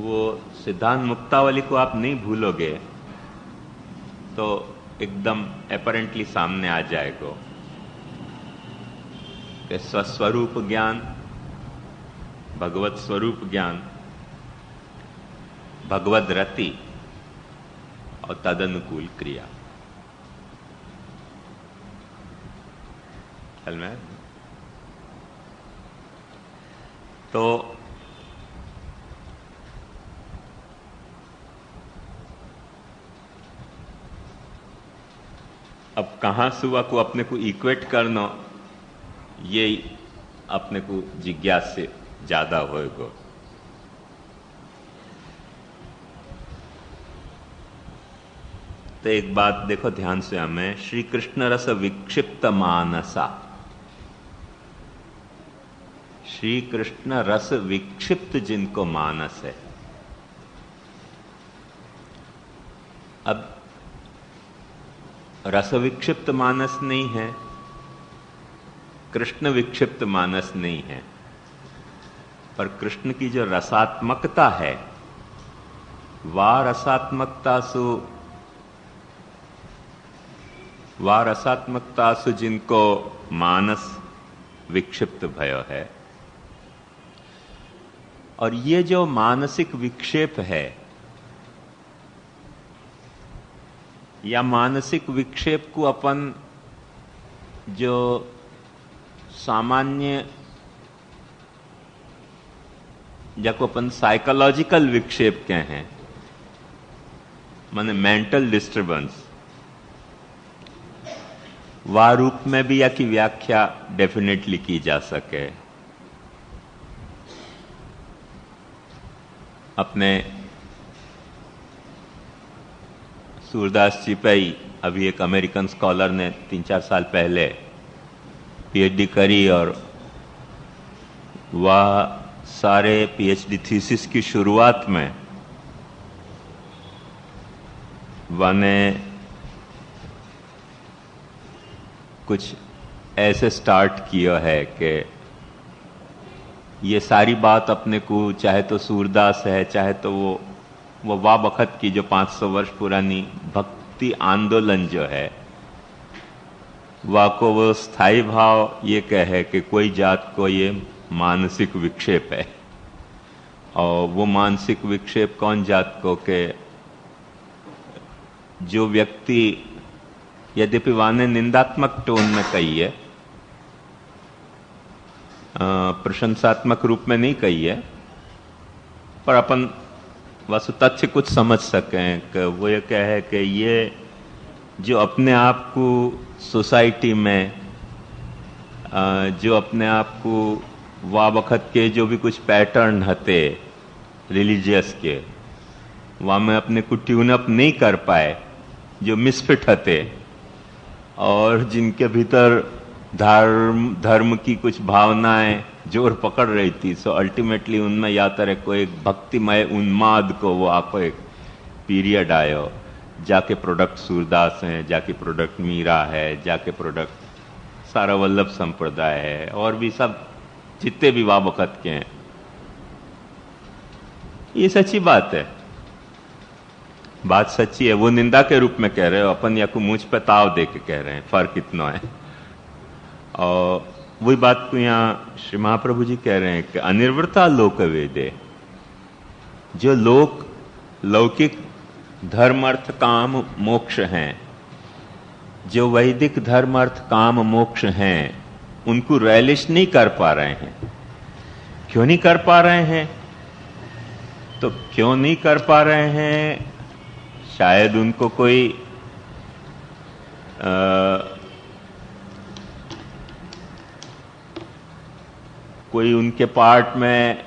वो सिद्धांत मुक्तावली को आप नहीं भूलोगे तो एकदम अपरेंटली सामने आ जाएगा कि स्वस्वरूप ज्ञान, भगवत स्वरूप ज्ञान, भगवद रति और तदनुकूल क्रिया। ख्याल में तो अब कहां सुआ को अपने को इक्वेट करना, ये अपने को जिज्ञास से ज्यादा होएगा। तो एक बात देखो ध्यान से, हमें श्री कृष्ण रस विक्षिप्त मानसा, श्री कृष्ण रस विक्षिप्त जिनको मानस है। अब रस विक्षिप्त मानस नहीं है, कृष्ण विक्षिप्त मानस नहीं है, पर कृष्ण की जो रसात्मकता है वा रसात्मकतासु जिनको मानस विक्षिप्त भयो है। और ये जो मानसिक विक्षेप है या मानसिक विक्षेप को अपन जो सामान्य जाको अपन साइकोलॉजिकल विक्षेप कहे हैं, माने मेंटल डिस्टर्बेंस, वह रूप में भी या की व्याख्या डेफिनेटली की जा सके। अपने सूरदास चिपई, अभी एक अमेरिकन स्कॉलर ने 3-4 साल पहले पीएचडी करी और वह सारे पीएचडी थीसिस की शुरुआत में वने कुछ ऐसे स्टार्ट किया है कि ये सारी बात अपने को, चाहे तो सूरदास है, चाहे तो वो वाह बखत की जो 500 वर्ष पुरानी भक्ति आंदोलन जो है, वाह को वो स्थायी भाव ये कहे कि कोई जात को ये मानसिक विक्षेप है। और वो मानसिक विक्षेप कौन जात को के जो व्यक्ति, यद्यपि वाने निंदात्मक टोन में कही है, प्रशंसात्मक रूप में नहीं कही है, पर अपन वस्तु तथ्य कुछ समझ सकें कि वो ये कहे कि ये जो अपने आप को सोसाइटी में, जो अपने आप को वाह वक्त के जो भी कुछ पैटर्न हते रिलीजियस के, वहाँ में अपने को ट्यून अप नहीं कर पाए, जो मिसफिट हते और जिनके भीतर धर्म की कुछ भावनाएं जोर पकड़ रही थी, सो अल्टीमेटली उनमें या तरह को एक भक्तिमय उन्माद को वो आपको एक पीरियड आयो, जाके प्रोडक्ट सूरदास हैं, जाके प्रोडक्ट मीरा है, जाके प्रोडक्ट सारा वल्लभ संप्रदाय है, और भी सब जितने भी वाह वक्त के हैं। ये सच्ची बात है, बात सच्ची है। वो निंदा के रूप में कह रहे हो, अपन या को मुझ पे ताव दे के कह रहे हैं, फर्क इतना है। और वही बात को यहाँ श्री महाप्रभु जी कह रहे हैं कि अनिर्वृता लोक वेदे, जो लोक लौकिक धर्म अर्थ काम मोक्ष हैं, जो वैदिक धर्म अर्थ काम मोक्ष हैं, उनको रियलाइज नहीं कर पा रहे हैं। क्यों नहीं कर पा रहे हैं? तो क्यों नहीं कर पा रहे हैं? शायद उनको कोई उनके पार्ट में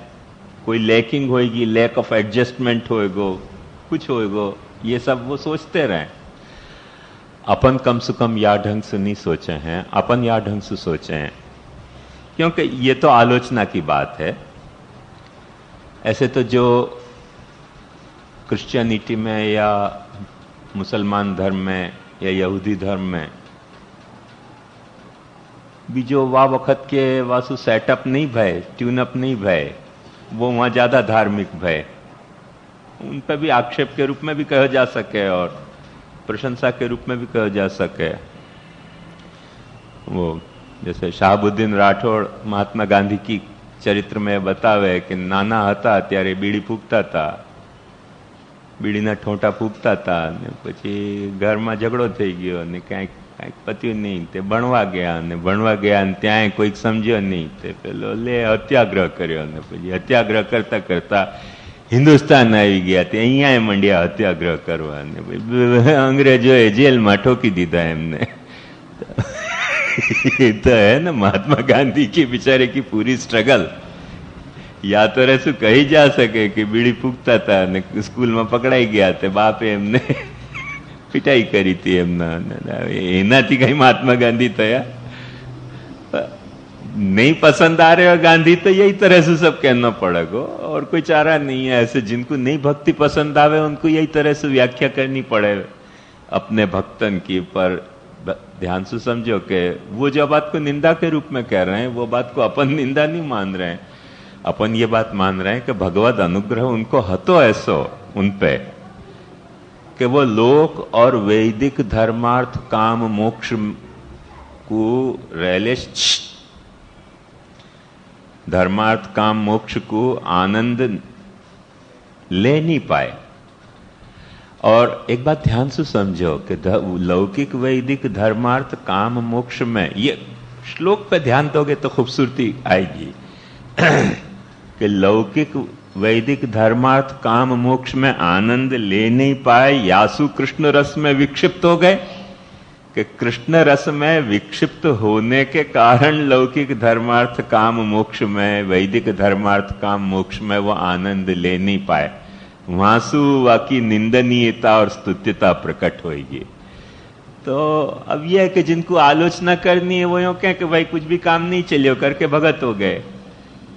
कोई लैकिंग होएगी, लैक ऑफ एडजस्टमेंट होएगो, कुछ होएगो, ये सब वो सोचते रहे। अपन कम से कम या ढंग से नहीं सोचे हैं, अपन या ढंग से सोचे हैं, क्योंकि ये तो आलोचना की बात है। ऐसे तो जो क्रिश्चियनिटी में या मुसलमान धर्म में या यहूदी धर्म में भी जो वाह वक्त के वासु सेटअप नहीं भय, ट्यूनअप नहीं भय, वो वहाँ ज़्यादा धार्मिक भय। उन पर भी आक्षेप के रूप में भी कहा जा सके और प्रशंसा के रूप में भी कहा जा सके। वो जैसे शाहबुद्दीन राठौड़ महात्मा गांधी की चरित्र में बतावे कि नाना हता त्यारे बीड़ी फूकता था, બીડીના ઠોંટા ફૂંકતા હતા ને પછી ઘરમાં ઝઘડો થઈ ગયો ને કાંઈક પત્યું નહીં તે ભણવા ગયા ને ત્યાંય કોઈક સમજ્યો નહીં તે પેલો લે હત્યાગ્રહ કર્યો ને પછી હત્યાગ્રહ કરતા કરતા હિન્દુસ્તાન આવી ગયા તે અહીંયા મંડ્યા હત્યાગ્રહ કરવા ને અંગ્રેજોએ જેલમાં ठोकी દીધા એમને। तो है ना महात्मा गांधी की बेचारे की पूरी स्ट्रगल। या तो ऐसे कही जा सके कि बीड़ी फूकता था ने स्कूल में पकड़ाई गया थे, बापे एमने पिटाई करी थी एमना, एनाथी कहीं महात्मा गांधी थया। नहीं पसंद आ रहे हो गांधी तो यही तरह से सब कहना पड़ेगा और कोई चारा नहीं है। ऐसे जिनको नहीं भक्ति पसंद आवे उनको यही तरह से व्याख्या करनी पड़े अपने भक्तन की। पर ध्यान से समझो कि वो जो बात को निंदा के रूप में कह रहे हैं वो बात को अपन निंदा नहीं मान रहे हैं। अपन ये बात मान रहे हैं कि भगवत अनुग्रह उनको हतो ऐसो उन पे कि वो लोक और वैदिक धर्मार्थ काम मोक्ष को रहले धर्मार्थ काम मोक्ष को आनंद ले नहीं पाए। और एक बात ध्यान से समझो कि लौकिक वैदिक धर्मार्थ काम मोक्ष में, ये श्लोक पे ध्यान दोगे तो खूबसूरती आएगी कि लौकिक वैदिक धर्मार्थ काम मोक्ष में आनंद ले नहीं पाए। यासु कृष्ण रस में विक्षिप्त हो गए कि कृष्ण रस में विक्षिप्त होने के कारण लौकिक धर्मार्थ काम मोक्ष में, वैदिक धर्मार्थ काम मोक्ष में वो आनंद ले नहीं पाए। वासु वाकी निंदनीयता और स्तुत्यता प्रकट होगी। तो अब यह है कि जिनको आलोचना करनी है वो यूं कहें कि भाई कुछ भी काम नहीं चलियो करके भगत हो गए।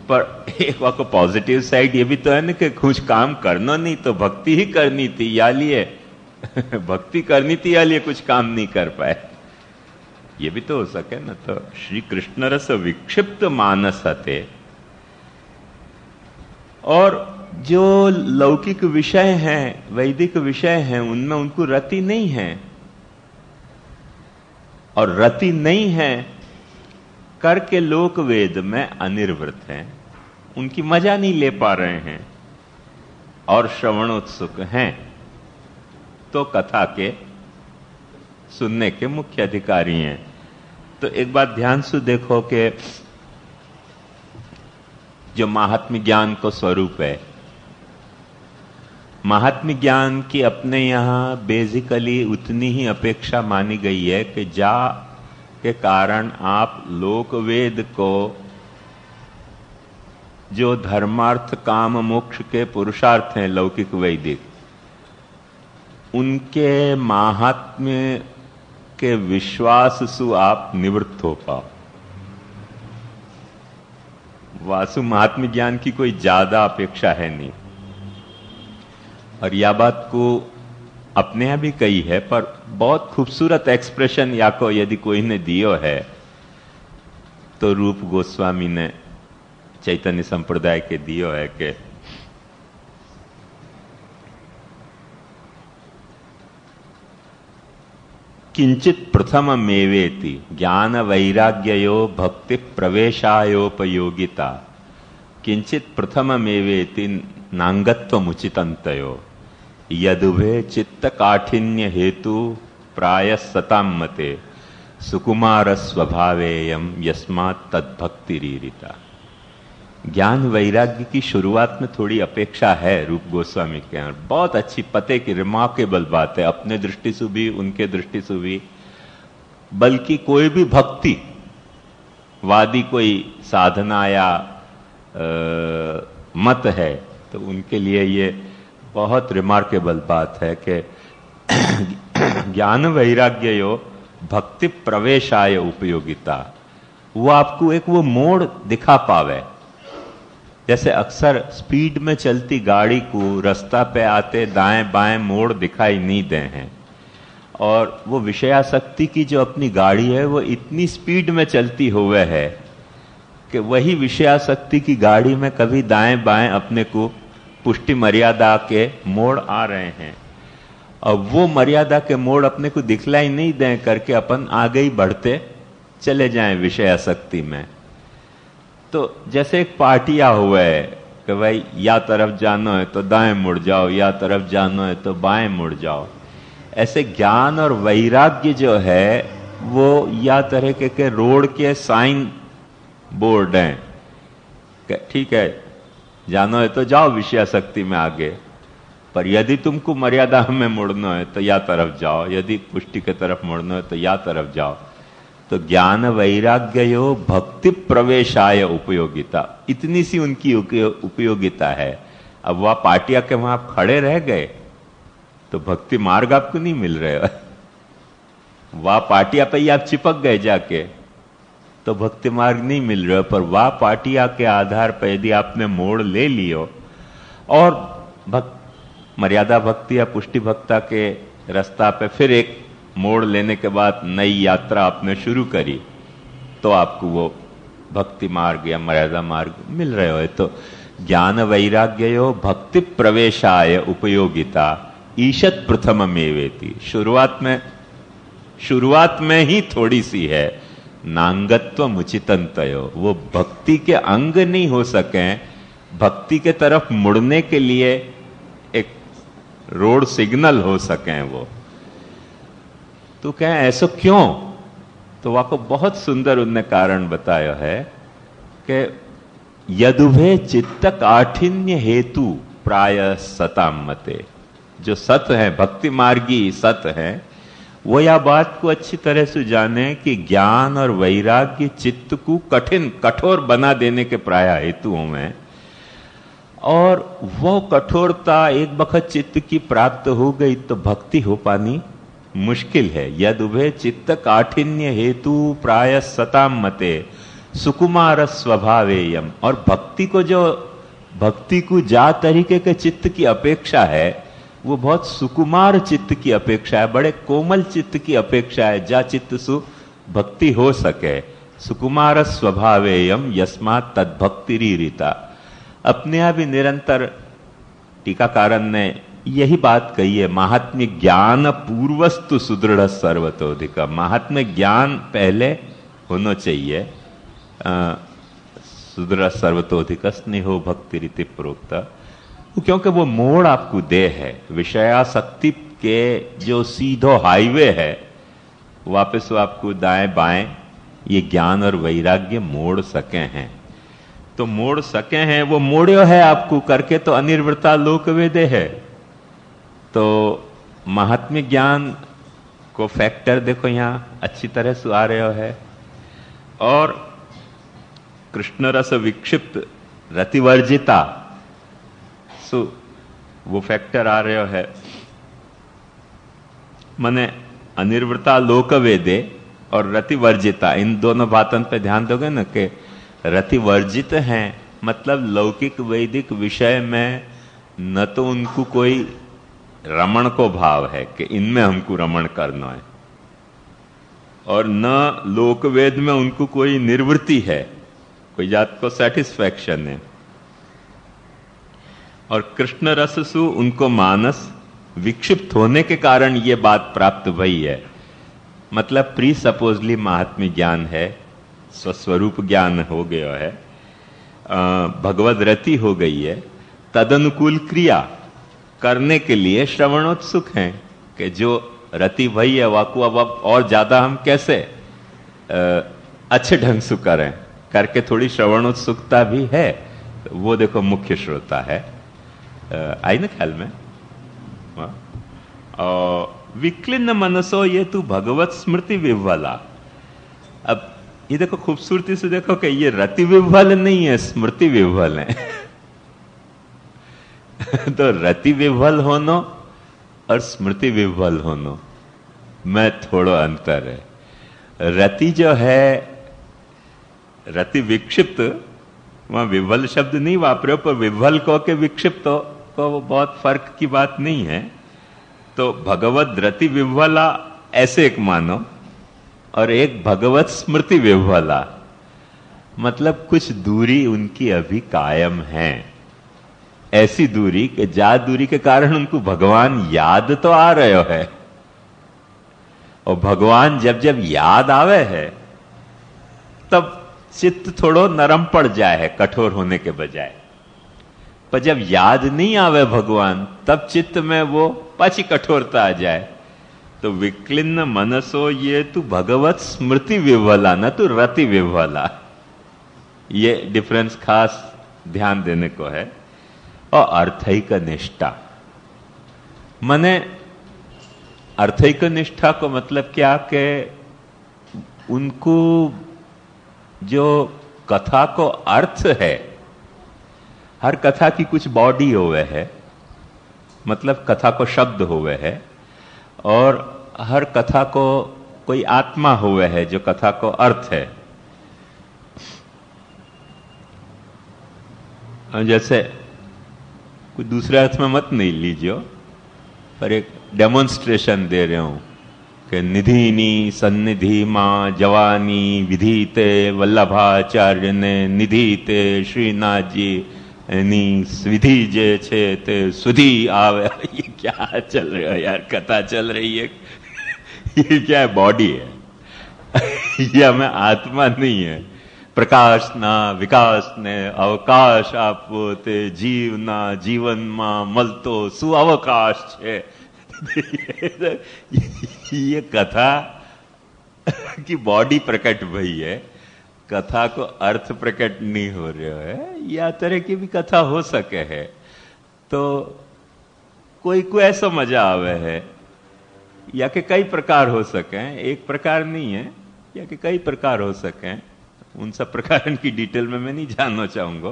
पर एक वाको पॉजिटिव साइड ये भी तो है ना कि कुछ काम करना नहीं तो भक्ति ही करनी थी या लिए भक्ति करनी थी या लिए कुछ काम नहीं कर पाए, ये भी तो हो सके ना। तो श्री कृष्ण रस विक्षिप्त मानस हते और जो लौकिक विषय हैं, वैदिक विषय हैं, उनमें उनको रति नहीं है। और रति नहीं है करके लोक वेद में अनिर्वृत हैं, उनकी मजा नहीं ले पा रहे हैं और श्रवणोत्सुक हैं तो कथा के सुनने के मुख्य अधिकारी हैं। तो एक बात ध्यान से देखो कि जो महात्म्य ज्ञान को स्वरूप है, महात्म्य ज्ञान की अपने यहां बेसिकली उतनी ही अपेक्षा मानी गई है कि जा के कारण आप लोक वेद को जो धर्मार्थ काम मोक्ष के पुरुषार्थ हैं लौकिक वैदिक, उनके महात्म्य के विश्वास से आप निवृत्त हो पाओ। वासु महात्म्य ज्ञान की कोई ज्यादा अपेक्षा है नहीं। और यह बात को अपने यहां भी कही है, पर बहुत खूबसूरत एक्सप्रेशन या को यदि कोई ने दियो है तो रूप गोस्वामी ने चैतन्य संप्रदाय के दियो है कि किंचित प्रथम मेवेति ज्ञान वैराग्यो भक्ति प्रवेशायोपयोगिता किंचित प्रथम मेवेति नांगत्वमुचितंतयो यदुभे चित्त काठिन्य हेतु प्राय सताम मते सुकुमार स्वभावेयम यस्मात् तद्भक्तिरीरिता। ज्ञान वैराग्य की शुरुआत में थोड़ी अपेक्षा है रूप गोस्वामी के यहाँ, बहुत अच्छी पते की रिमार्केबल बात है अपने दृष्टि से भी उनके दृष्टि से भी। बल्कि कोई भी भक्ति वादी कोई साधना या मत है तो उनके लिए ये बहुत रिमार्केबल बात है कि ज्ञान वैराग्य यो भक्ति प्रवेशाय उपयोगिता, वो आपको एक वो मोड़ दिखा पावे। जैसे अक्सर स्पीड में चलती गाड़ी को रास्ता पे आते दाएं बाएं मोड़ दिखाई नहीं दे हैं, और वो विषयासक्ति की जो अपनी गाड़ी है वो इतनी स्पीड में चलती हुए है कि वही विषयासक्ति की गाड़ी में कभी दाएं बाएं अपने को पुष्टि मर्यादा के मोड़ आ रहे हैं, अब वो मर्यादा के मोड़ अपने को दिखलाई नहीं दें करके अपन आगे ही बढ़ते चले जाएं विषय आसक्ति में। तो जैसे एक पार्टिया हुआ है कि भाई या तरफ जाना है तो दाएं मुड़ जाओ, या तरफ जाना है तो बाएं मुड़ जाओ। ऐसे ज्ञान और वैराग्य जो है वो या तरह के रोड के साइन बोर्ड हैं। ठीक है, जाना है तो जाओ विषयासक्ति में आगे, पर यदि तुमको मर्यादा में मुड़ना है तो या तरफ जाओ, यदि पुष्टि की तरफ मुड़ना है तो या तरफ जाओ। तो ज्ञान वैराग्यो भक्ति प्रवेशाय उपयोगिता, इतनी सी उनकी उपयोगिता है। अब वह पाटिया के वहां आप खड़े रह गए तो भक्ति मार्ग आपको नहीं मिल रहे, वह पाटिया पे ही आप चिपक गए जाके तो भक्ति मार्ग नहीं मिल रहा। पर वह पाटिया के आधार पर यदि आपने मोड़ ले लियो और मर्यादा भक्ति या पुष्टि भक्ता के रास्ता पे फिर एक मोड़ लेने के बाद नई यात्रा आपने शुरू करी, तो आपको वो भक्ति मार्ग या मर्यादा मार्ग मिल रहे हो। तो ज्ञान वैराग्यो भक्ति प्रवेशाय उपयोगिता ईशत प्रथममेवेति, शुरुआत में ही थोड़ी सी है। नांगत्व मुचितंतयो, वो भक्ति के अंग नहीं हो सके, भक्ति के तरफ मुड़ने के लिए एक रोड सिग्नल हो सके वो। तो कहें ऐसा क्यों? तो वाको बहुत सुंदर उनने कारण बताया है कि यदुभे चित्त काठिन्य हेतु प्राय सताम मते, जो सत है भक्ति मार्गी सत है वो यह बात को अच्छी तरह से जाने कि ज्ञान और वैराग्य चित्त को कठोर बना देने के प्राय हेतुओं में, और वो कठोरता एक बखत चित्त की प्राप्त हो गई तो भक्ति हो पानी मुश्किल है। यद उभे चित्त काठिन्य हेतु प्राय सताम मते सुकुमार स्वभावेयम, और भक्ति को जा तरीके के चित्त की अपेक्षा है वो बहुत सुकुमार चित्त की अपेक्षा है, बड़े कोमल चित्त की अपेक्षा है, जा चित्त सु भक्ति हो सके। सुकुमार स्वभावेयम यस्मात् तद्भक्तिरीरिता। अपने आप ही निरंतर टीकाकारन ने यही बात कही है, महात्म्य ज्ञान पूर्वस्तु सुदृढ़ सर्वतोधिक। महात्म्य ज्ञान पहले होना चाहिए, सुदृढ़ सर्वतोधिक स्नेहो भक्ति रीति प्रोक्त, क्योंकि वो मोड़ आपको दे है विषयासक्ति के जो सीधो हाईवे है, वापस वो आपको दाएं बाएं ये ज्ञान और वैराग्य मोड़ सके हैं। तो मोड़ सके हैं, वो मोड़ियो है आपको करके तो अनिर्वृता लोक वेदे है। तो महात्म्य ज्ञान को फैक्टर देखो यहां अच्छी तरह से आ रहे है, और कृष्ण रस विक्षिप्त रतिवर्जिता वो फैक्टर आ रहे है। मने अनिर्वृता लोक वेदे और रतिवर्जिता, इन दोनों बातों पे ध्यान दोगे ना कि रतिवर्जित हैं मतलब लौकिक वैदिक विषय में न तो उनको कोई रमण को भाव है कि इनमें हमको रमण करना है, और न लोक वेद में उनको कोई निर्वृत्ति है, कोई जात को सेटिस्फैक्शन है। और कृष्ण रस सु उनको मानस विक्षिप्त होने के कारण ये बात प्राप्त भई है। मतलब प्री सपोजली महात्म्य ज्ञान है, स्वस्वरूप ज्ञान हो गया है, भगवद रति हो गई है, तदनुकूल क्रिया करने के लिए श्रवणोत्सुक हैं कि जो रति भई है वाकु अब और ज्यादा हम कैसे अच्छे ढंग से करें करके थोड़ी श्रवणोत्सुकता भी है। वो देखो मुख्य श्रोता है, आई ना ख्याल में। विक्लिन्न मनसो ये तू भगवत स्मृति विह्वला। अब ये देखो खूबसूरती से देखो कि ये रति विह्वल नहीं है, स्मृति विह्वल है। तो रति विह्वल होनो और स्मृति विह्वल होनो में थोड़ा अंतर है। रति जो है, रति विक्षिप्त, वहां विह्वल शब्द नहीं वापरे, पर विह्वल को के विक्षिप्त को वो बहुत फर्क की बात नहीं है। तो भगवत रति विह्वला ऐसे एक मानो, और एक भगवत स्मृति विह्वला, मतलब कुछ दूरी उनकी अभी कायम है। ऐसी दूरी कि जा दूरी के कारण उनको भगवान याद तो आ रहे है, और भगवान जब जब याद आवे है तब चित्त थोड़ो नरम पड़ जाए है कठोर होने के बजाय। पर जब याद नहीं आवे भगवान तब चित्त में वो पाची कठोरता आ जाए। तो विक्लिन्न मनसो ये तू भगवत स्मृति विह्वला, न तू रति विह्वला। ये डिफरेंस खास ध्यान देने को है। और अर्थैक निष्ठा, मने अर्थैक निष्ठा को मतलब क्या कि उनको जो कथा को अर्थ है, हर कथा की कुछ बॉडी होवे है, मतलब कथा को शब्द होवे है, और हर कथा को कोई आत्मा होवे है जो कथा को अर्थ है। जैसे कोई दूसरे अर्थ में मत नहीं लीजिए, पर एक डेमोन्स्ट्रेशन दे रहे हूं कि निधिनी सन्निधि मां जवानी विधीते वल्लभाचार्य ने निधीते श्रीनाथ जी एनी विधि जे छे ते सुधी आवे। ये क्या चल रहा है यार, कथा चल रही है। ये क्या है, बॉडी है। ये हमें आत्मा नहीं है। प्रकाशना विकासने अवकाश आपो ते जीवना जीवનમાં મળતો શું અવકાશ છે। ये कथा की बॉडी प्रकट भई है, कथा को अर्थ प्रकट नहीं हो रहा है। या तरह की भी कथा हो सके है। तो कोई को ऐसा मजा आवे है, या कि कई प्रकार हो सके, एक प्रकार नहीं है, या कि कई प्रकार हो सके। उन सब प्रकार की डिटेल में मैं नहीं जानना चाहूंगा,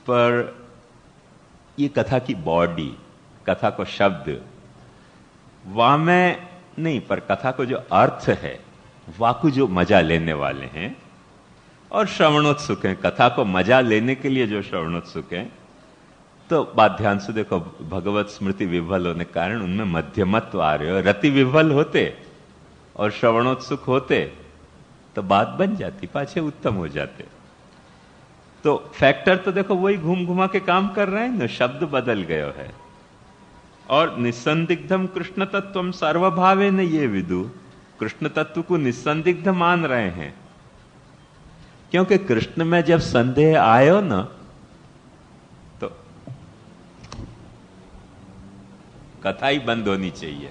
पर ये कथा की बॉडी, कथा को शब्द वहां में नहीं, पर कथा को जो अर्थ है वाकु जो मजा लेने वाले हैं और श्रवणोत्सुक हैं, कथा को मजा लेने के लिए जो श्रवणोत्सुक हैं। तो बात ध्यान से देखो, भगवत स्मृति विह्वल होने के कारण उनमें मध्यमत्व आ रहे हो। रति विह्वल होते और श्रवणोत्सुक होते तो बात बन जाती, पाछे उत्तम हो जाते। तो फैक्टर तो देखो वही घूम घुमा के काम कर रहे हैं ना, शब्द बदल गयो है। और निसंदिग्धम कृष्ण तत्वम सर्वभावे न ये विदु, कृष्ण तत्व को निसंदिग्ध मान रहे हैं, क्योंकि कृष्ण में जब संदेह आयो ना तो कथा ही बंद होनी चाहिए।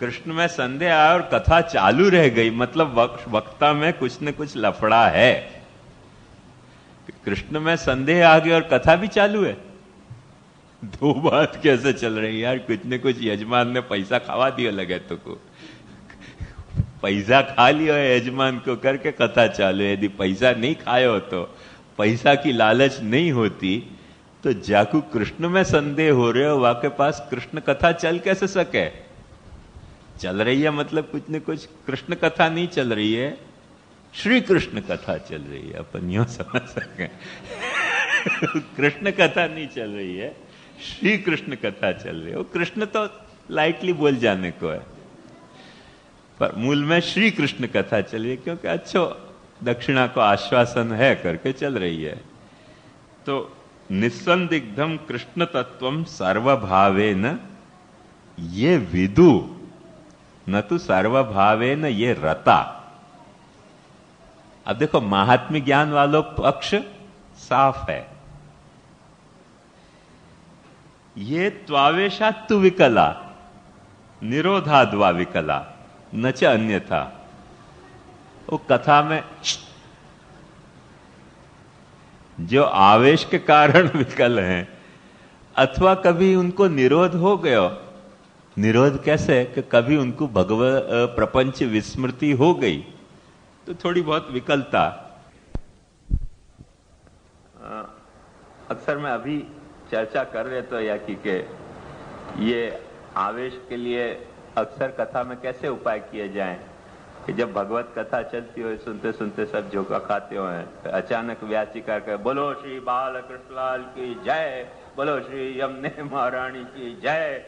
कृष्ण में संदेह आया और कथा चालू रह गई, मतलब वक्ता में कुछ न कुछ लफड़ा है। कृष्ण में संदेह आ गया और कथा भी चालू है। दो बात कैसे चल रही है यार, कुछ न कुछ यजमान ने पैसा खावा दिया लगे तो को, पैसा खा लिया यजमान को करके कथा चालू है। यदि पैसा नहीं खाया हो तो, पैसा की लालच नहीं होती तो जाकू कृष्ण में संदेह हो रहे हो, वाके पास कृष्ण कथा चल कैसे सके। चल रही है मतलब कुछ न कुछ, कृष्ण कथा नहीं चल रही है, श्री कृष्ण कथा चल रही है, अपन यूं समझ सके। कृष्ण कथा नहीं चल रही है, श्री कृष्ण कथा चल रही है। वो कृष्ण तो लाइटली बोल जाने को है, पर मूल में श्री कृष्ण कथा चल रही है, क्योंकि अच्छो दक्षिणा को आश्वासन है करके चल रही है। तो निसंदिग्धम कृष्ण तत्वम सर्वभावेन ये विदु, न तो सर्वभावेन ये रता। अब देखो महात्म्य ज्ञान वालों पक्ष साफ है। ये त्वावेशात्तु विकला निरोधाद्वा विकला न च अन्यथा। वो कथा में जो आवेश के कारण विकल हैं, अथवा कभी उनको निरोध हो गया। निरोध कैसे कि कभी उनको भगवत प्रपंच विस्मृति हो गई तो थोड़ी बहुत विकलता। अक्सर मैं अभी चर्चा कर रहे तो या कि ये आवेश के लिए अक्सर कथा में कैसे उपाय किए जाएं कि जब भगवत कथा चलती हो, सुनते सुनते सब झोंका खाते हो, अचानक व्याचिका कर बोलो श्री बाल कृष्णलाल की जय, बोलो श्री यमुने महारानी की जय।